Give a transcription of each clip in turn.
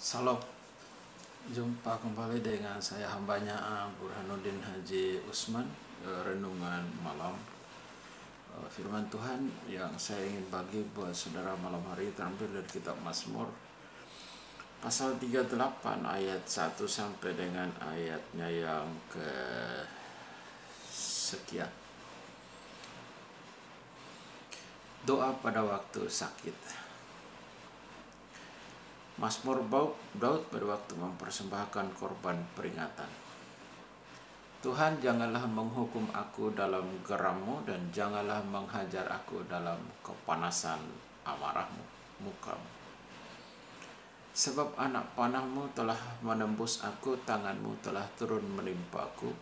Salam, jumpa kembali dengan saya hambanya Burhanuddin Haji Usman. Renungan malam firman Tuhan yang saya ingin bagi buat saudara malam hari terambil dari kitab Mazmur pasal 38 ayat 1 sampai dengan ayatnya yang ke sekian. Doa pada waktu sakit. Mazmur Daud pada waktu mempersembahkan korban peringatan. Tuhan, janganlah menghukum aku dalam geram-Mu, dan janganlah menghajar aku dalam kepanasan amarah-Mu, muka-Mu. Sebab anak panah-Mu telah menembus aku, tangan-Mu telah turun menimpa aku.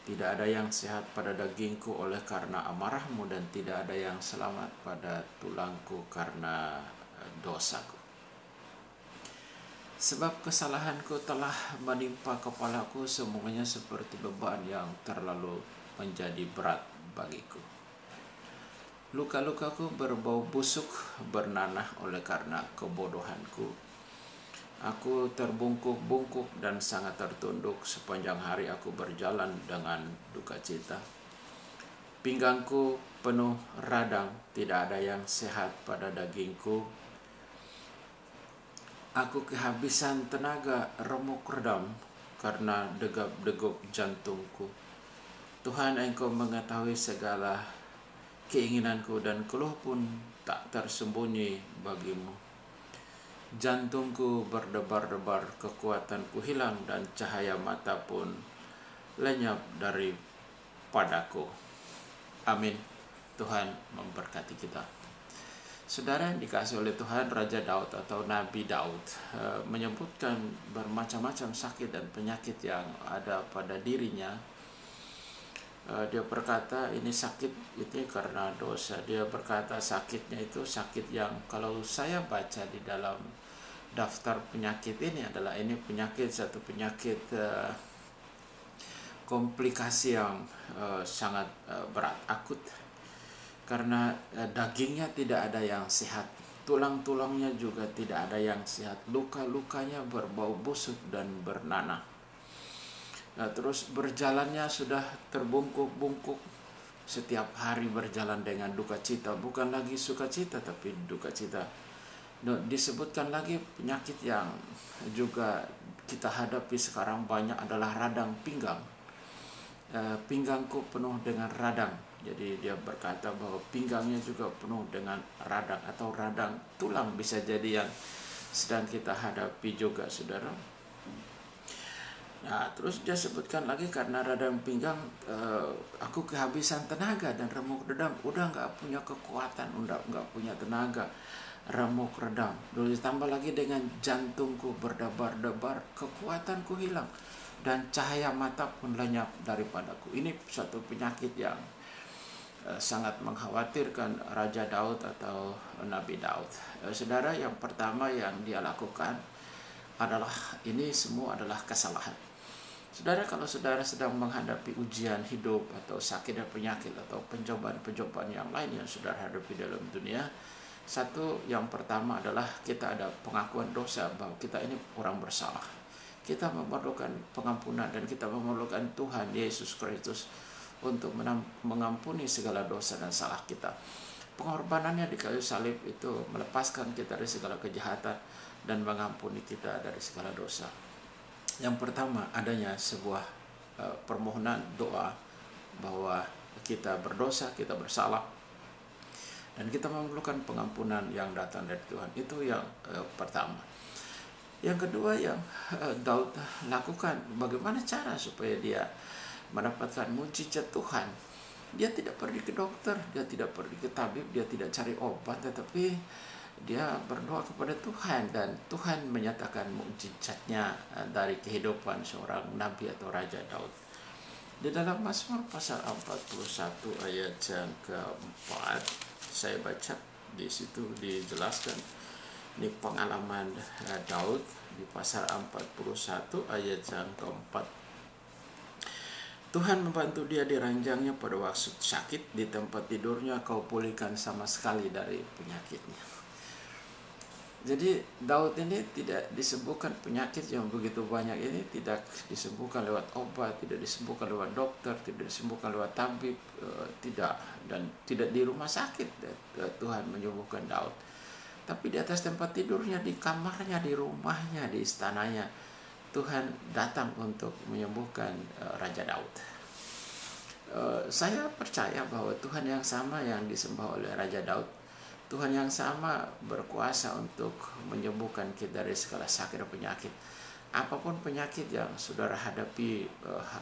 Tidak ada yang sehat pada dagingku oleh karena amarah-Mu, dan tidak ada yang selamat pada tulangku karena dosaku. Sebab kesalahanku telah menimpa kepalaku, semuanya seperti beban yang terlalu menjadi berat bagiku. Luka-lukaku berbau busuk, bernanah oleh karena kebodohanku. Aku terbungkuk-bungkuk dan sangat tertunduk, sepanjang hari aku berjalan dengan duka cita. Pinggangku penuh radang, tidak ada yang sehat pada dagingku. Aku kehabisan tenaga, remuk redam karena degap-degup jantungku. Tuhan, Engkau mengetahui segala keinginanku, dan keluh pun tak tersembunyi bagimu. Jantungku berdebar-debar, kekuatanku hilang, dan cahaya mata pun lenyap daripadaku. Amin. Tuhan memberkati kita. Saudara yang dikasih oleh Tuhan, Raja Daud atau Nabi Daud menyebutkan bermacam-macam sakit dan penyakit yang ada pada dirinya. Dia berkata ini sakit itu karena dosa. Dia berkata sakitnya itu sakit yang kalau saya baca di dalam daftar penyakit ini adalah ini satu penyakit komplikasi yang sangat berat, akut. Karena dagingnya tidak ada yang sehat, tulang-tulangnya juga tidak ada yang sehat, luka-lukanya berbau busuk dan bernanah. Terus berjalannya sudah terbungkuk-bungkuk, setiap hari berjalan dengan duka cita, bukan lagi sukacita tapi duka cita. Disebutkan lagi penyakit yang juga kita hadapi sekarang banyak adalah radang pinggang. Pinggangku penuh dengan radang. Jadi dia berkata bahwa pinggangnya juga penuh dengan radang atau radang tulang, bisa jadi yang sedang kita hadapi juga, saudara. Nah, terus dia sebutkan lagi karena radang pinggang, aku kehabisan tenaga dan remuk redam. Udah nggak punya kekuatan, udah nggak punya tenaga, remuk redam. Lalu ditambah lagi dengan jantungku berdebar-debar, kekuatanku hilang, dan cahaya mata pun lenyap daripadaku. Ini suatu penyakit yang sangat mengkhawatirkan Raja Daud atau Nabi Daud. Saudara, yang pertama yang dia lakukan adalah ini semua adalah kesalahan. Saudara, kalau saudara sedang menghadapi ujian hidup atau sakit dan penyakit atau pencobaan-pencobaan yang lain yang saudara hadapi dalam dunia, satu yang pertama adalah kita ada pengakuan dosa bahwa kita ini orang bersalah. Kita memerlukan pengampunan dan kita memerlukan Tuhan Yesus Kristus untuk mengampuni segala dosa dan salah kita. Pengorbanannya di kayu salib itu melepaskan kita dari segala kejahatan dan mengampuni kita dari segala dosa. Yang pertama, adanya sebuah permohonan doa bahwa kita berdosa, kita bersalah, dan kita memerlukan pengampunan yang datang dari Tuhan. Itu yang pertama. Yang kedua yang Daud lakukan, bagaimana cara supaya dia mendapatkan mujizat Tuhan. Dia tidak pergi ke dokter, dia tidak pergi ke tabib, dia tidak cari obat, tetapi dia berdoa kepada Tuhan, dan Tuhan menyatakan mujizatnya dari kehidupan seorang nabi atau Raja Daud. Di dalam Mazmur pasal 41 ayat yang keempat, saya baca di situ dijelaskan ini pengalaman Daud di pasal 41 ayat yang keempat. Tuhan membantu dia di ranjangnya pada waktu sakit, di tempat tidurnya kau pulihkan sama sekali dari penyakitnya. Jadi Daud ini tidak disembuhkan penyakit yang begitu banyak ini, tidak disembuhkan lewat obat, tidak disembuhkan lewat dokter, tidak disembuhkan lewat tabib, tidak, dan tidak di rumah sakit Tuhan menyembuhkan Daud. Tapi di atas tempat tidurnya, di kamarnya, di rumahnya, di istananya, Tuhan datang untuk menyembuhkan Raja Daud. Saya percaya bahwa Tuhan yang sama yang disembah oleh Raja Daud, Tuhan yang sama berkuasa untuk menyembuhkan kita dari segala sakit dan penyakit. Apapun penyakit yang saudara hadapi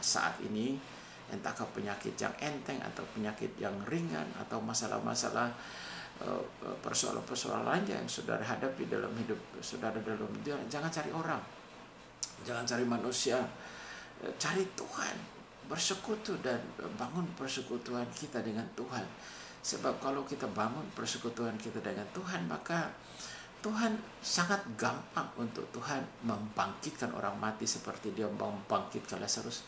saat ini, entahkah penyakit yang enteng atau penyakit yang ringan atau masalah-masalah, persoalan-persoalan lainnya yang saudara hadapi dalam hidup saudara, jangan cari orang, jangan cari manusia, cari Tuhan, bersekutu dan bangun persekutuan kita dengan Tuhan. Sebab kalau kita bangun persekutuan kita dengan Tuhan, maka Tuhan sangat gampang untuk Tuhan membangkitkan orang mati seperti Dia membangkitkan Lazarus.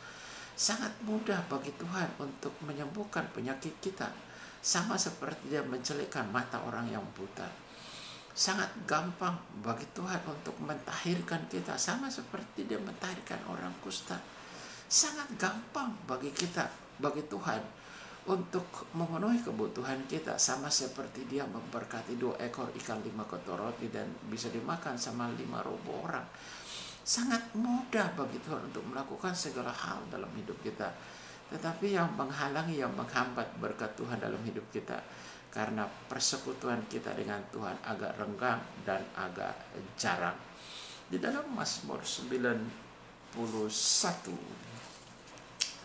Sangat mudah bagi Tuhan untuk menyembuhkan penyakit kita, sama seperti Dia mencelikkan mata orang yang buta. Sangat gampang bagi Tuhan untuk mentahirkan kita, sama seperti Dia mentahirkan orang kusta. Sangat gampang bagi kita, bagi Tuhan, untuk memenuhi kebutuhan kita, sama seperti Dia memberkati 2 ekor ikan 5 ketoro roti dan bisa dimakan sama 5.000 orang. Sangat mudah bagi Tuhan untuk melakukan segala hal dalam hidup kita. Tetapi yang menghalangi, yang menghambat berkat Tuhan dalam hidup kita, karena persekutuan kita dengan Tuhan agak renggang dan agak jarang. Di dalam Mazmur 91,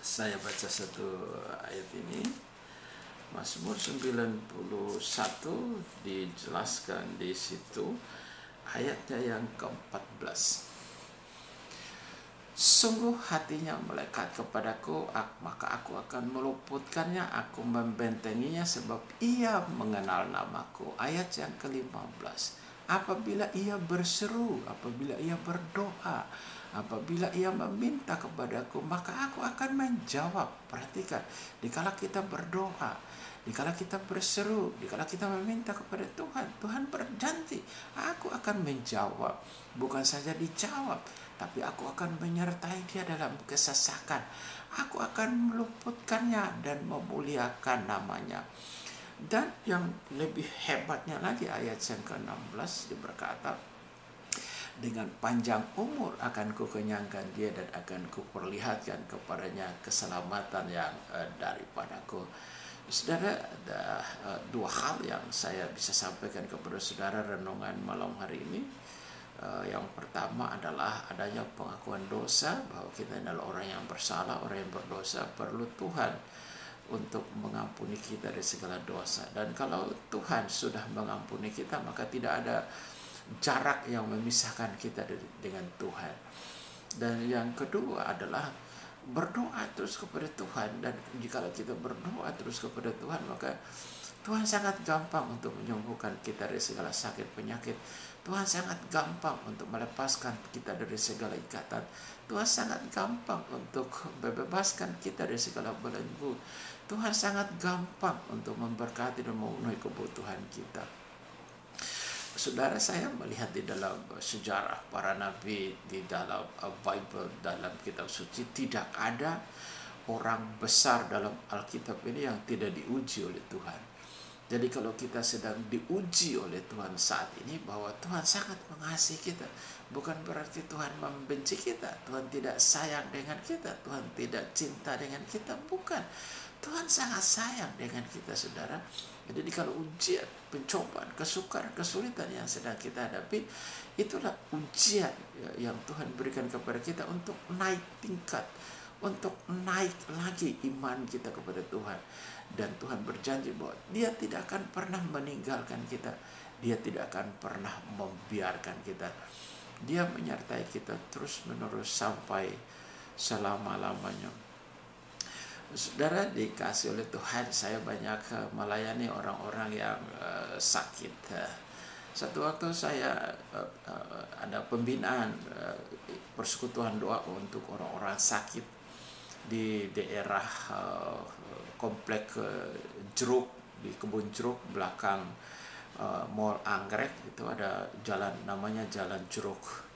saya baca satu ayat ini. Mazmur 91 dijelaskan di situ ayatnya yang ke-14. Sungguh hatinya melekat kepadaku, maka aku akan meluputkannya, aku membentenginya sebab ia mengenal namaku. Ayat yang ke-15. Apabila ia berseru, apabila ia berdoa, apabila ia meminta kepadaku, maka aku akan menjawab. Perhatikan, dikala kita berdoa, dikala kita berseru, dikala kita meminta kepada Tuhan, Tuhan berjanji, aku akan menjawab. Bukan saja dijawab, tapi aku akan menyertai dia dalam kesesakan. Aku akan meluputkannya dan memuliakan namanya. Dan yang lebih hebatnya lagi, ayat yang ke-16 dia berkata, dengan panjang umur akan kukenyangkan dia dan akan kuperlihatkan kepadanya keselamatan yang daripadaku. Saudara, ada 2 hal yang saya bisa sampaikan kepada saudara renungan malam hari ini. Yang pertama adalah adanya pengakuan dosa, bahwa kita adalah orang yang bersalah, orang yang berdosa, perlu Tuhan untuk mengampuni kita dari segala dosa. Dan kalau Tuhan sudah mengampuni kita, maka tidak ada jarak yang memisahkan kita dengan Tuhan. Dan yang kedua adalah berdoa terus kepada Tuhan. Dan jika kita berdoa terus kepada Tuhan, maka Tuhan sangat gampang untuk menyembuhkan kita dari segala sakit penyakit. Tuhan sangat gampang untuk melepaskan kita dari segala ikatan. Tuhan sangat gampang untuk membebaskan kita dari segala belenggu. Tuhan sangat gampang untuk memberkati dan memenuhi kebutuhan kita. Saudara, saya melihat di dalam sejarah para nabi, di dalam Bible, dalam kitab suci, tidak ada orang besar dalam Alkitab ini yang tidak diuji oleh Tuhan. Jadi kalau kita sedang diuji oleh Tuhan saat ini, bahwa Tuhan sangat mengasihi kita, bukan berarti Tuhan membenci kita, Tuhan tidak sayang dengan kita, Tuhan tidak cinta dengan kita, bukan. Tuhan sangat sayang dengan kita, saudara. Jadi kalau ujian, pencobaan, kesukaran, kesulitan yang sedang kita hadapi, itulah ujian yang Tuhan berikan kepada kita untuk naik tingkat, untuk naik lagi iman kita kepada Tuhan. Dan Tuhan berjanji bahwa Dia tidak akan pernah meninggalkan kita, Dia tidak akan pernah membiarkan kita. Dia menyertai kita terus menerus sampai selama-lamanya. Saudara, dikasih oleh Tuhan, saya banyak melayani orang-orang yang sakit. Satu waktu saya ada pembinaan persekutuan doa untuk orang-orang sakit di daerah komplek jeruk, di kebun jeruk belakang Mall Anggrek itu ada jalan namanya Jalan Jeruk.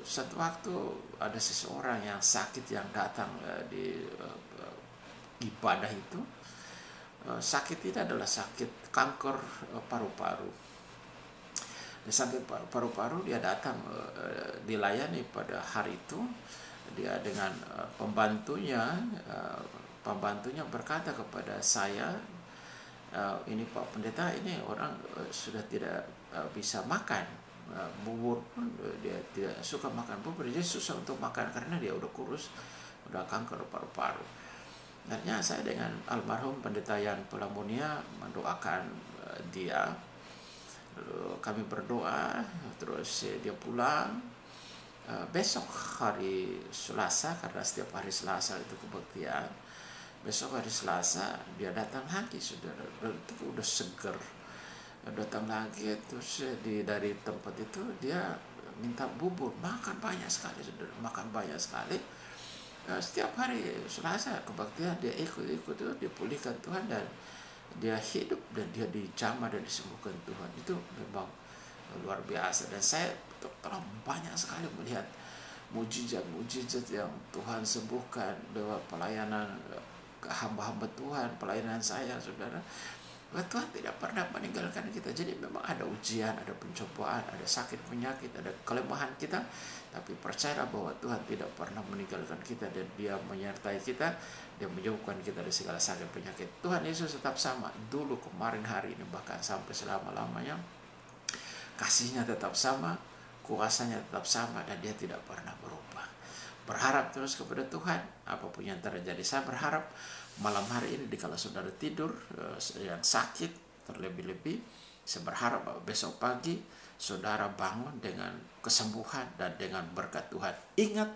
Satu waktu ada seseorang yang sakit yang datang di ibadah itu. Sakit ini adalah sakit kanker paru-paru. Dan sakit paru-paru dia datang dilayani pada hari itu. Dia dengan pembantunya berkata kepada saya, ini Pak Pendeta, ini orang sudah tidak bisa makan bubur pun, dia tidak suka makan bubur, dia susah untuk makan karena dia udah kurus, udah kanker paru-paru. Akhirnya saya dengan almarhum Pendeta Yan Pelamunia mendoakan dia. Lalu kami berdoa, terus dia pulang. Besok hari Selasa, karena setiap hari Selasa itu kebaktian. Besok hari Selasa dia datang lagi, saudara. Itu udah seger. Datang lagi, terus dari tempat itu dia minta bubur, makan banyak sekali, saudara, makan banyak sekali. Setiap hari Selasa kebaktian dia ikut itu, dipulihkan Tuhan dan dia hidup dan dia dijamah dan disembuhkan Tuhan. Itu memang luar biasa, dan saya telah banyak sekali melihat mujizat-mujizat yang Tuhan sembuhkan lewat pelayanan hamba-hamba Tuhan, pelayanan saya, saudara. Tuhan tidak pernah meninggalkan kita. Jadi memang ada ujian, ada pencobaan, ada sakit penyakit, ada kelemahan kita, tapi percaya bahwa Tuhan tidak pernah meninggalkan kita dan dia menyertai kita, dia menjauhkan kita dari segala sakit penyakit. Tuhan Yesus tetap sama dulu, kemarin, hari ini, bahkan sampai selama-lamanya. Kasihnya tetap sama, kuasanya tetap sama, dan dia tidak pernah berubah. Berharap terus kepada Tuhan, apapun yang terjadi. Saya berharap malam hari ini, dikala saudara tidur yang sakit terlebih-lebih, saya berharap besok pagi saudara bangun dengan kesembuhan dan dengan berkat Tuhan. Ingat,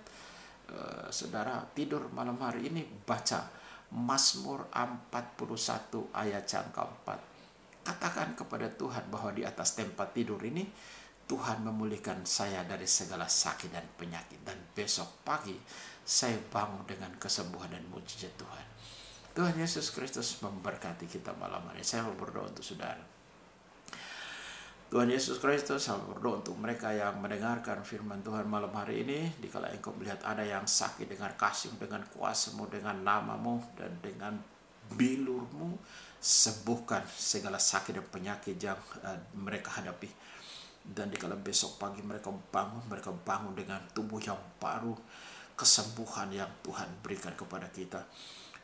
saudara tidur malam hari ini, baca Mazmur 41 ayat yang keempat. Katakan kepada Tuhan bahwa di atas tempat tidur ini Tuhan memulihkan saya dari segala sakit dan penyakit, dan besok pagi saya bangun dengan kesembuhan dan mujizat Tuhan. Tuhan Yesus Kristus memberkati kita malam hari. Saya mau berdoa untuk saudara. Tuhan Yesus Kristus, saya berdoa untuk mereka yang mendengarkan firman Tuhan malam hari ini. Dikala engkau melihat ada yang sakit, dengan kasih, dengan kuasa-Mu, dengan nama-Mu, dan dengan bilur-Mu, sembuhkan segala sakit dan penyakit yang mereka hadapi. Dan dikala besok pagi mereka bangun dengan tubuh yang baru, kesembuhan yang Tuhan berikan kepada kita,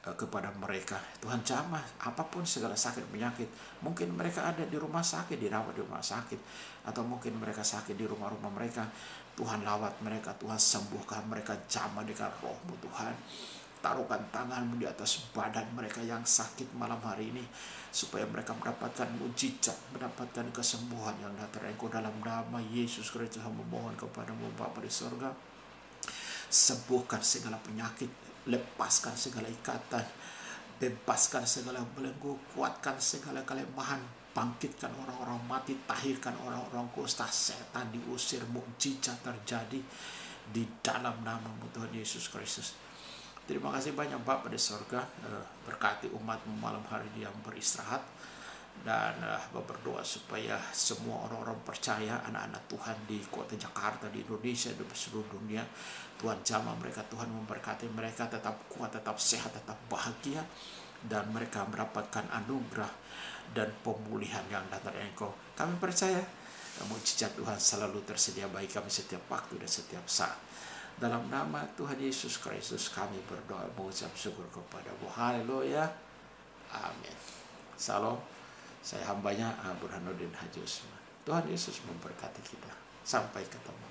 kepada mereka. Tuhan jamah apapun segala sakit penyakit. Mungkin mereka ada di rumah sakit, dirawat di rumah sakit, atau mungkin mereka sakit di rumah-rumah mereka. Tuhan lawat mereka, Tuhan sembuhkan mereka, jamah dengan Roh-Mu Tuhan. Taruhkan tangan-Mu di atas badan mereka yang sakit malam hari ini, supaya mereka mendapatkan mujizat, mendapatkan kesembuhan yang datang. Engkau dalam nama Yesus Kristus memohon kepada-Mu Bapa di sorga. Sembuhkan segala penyakit, lepaskan segala ikatan, bebaskan segala belenggu, kuatkan segala kelemahan, bangkitkan orang-orang mati, tahirkan orang-orang kusta, setan diusir, mukjizat terjadi di dalam nama-Mu Tuhan Yesus Kristus. Terima kasih banyak Bapa di sorga, berkati umat-Mu malam hari yang beristirahat, dan berdoa supaya semua orang-orang percaya, anak-anak Tuhan di kota Jakarta, di Indonesia, di seluruh dunia, Tuhan jamah mereka, Tuhan memberkati mereka, tetap kuat, tetap sehat, tetap bahagia, dan mereka mendapatkan anugerah dan pemulihan yang datang dari Engkau. Kami percaya mujizat Tuhan selalu tersedia bagi kami setiap waktu dan setiap saat. Dalam nama Tuhan Yesus Kristus kami berdoa, mengucap syukur kepada-Mu. Haleluya. Amin. Salam. Saya hambanya Burhanuddin Haji Usman. Tuhan Yesus memberkati kita. Sampai ketemu.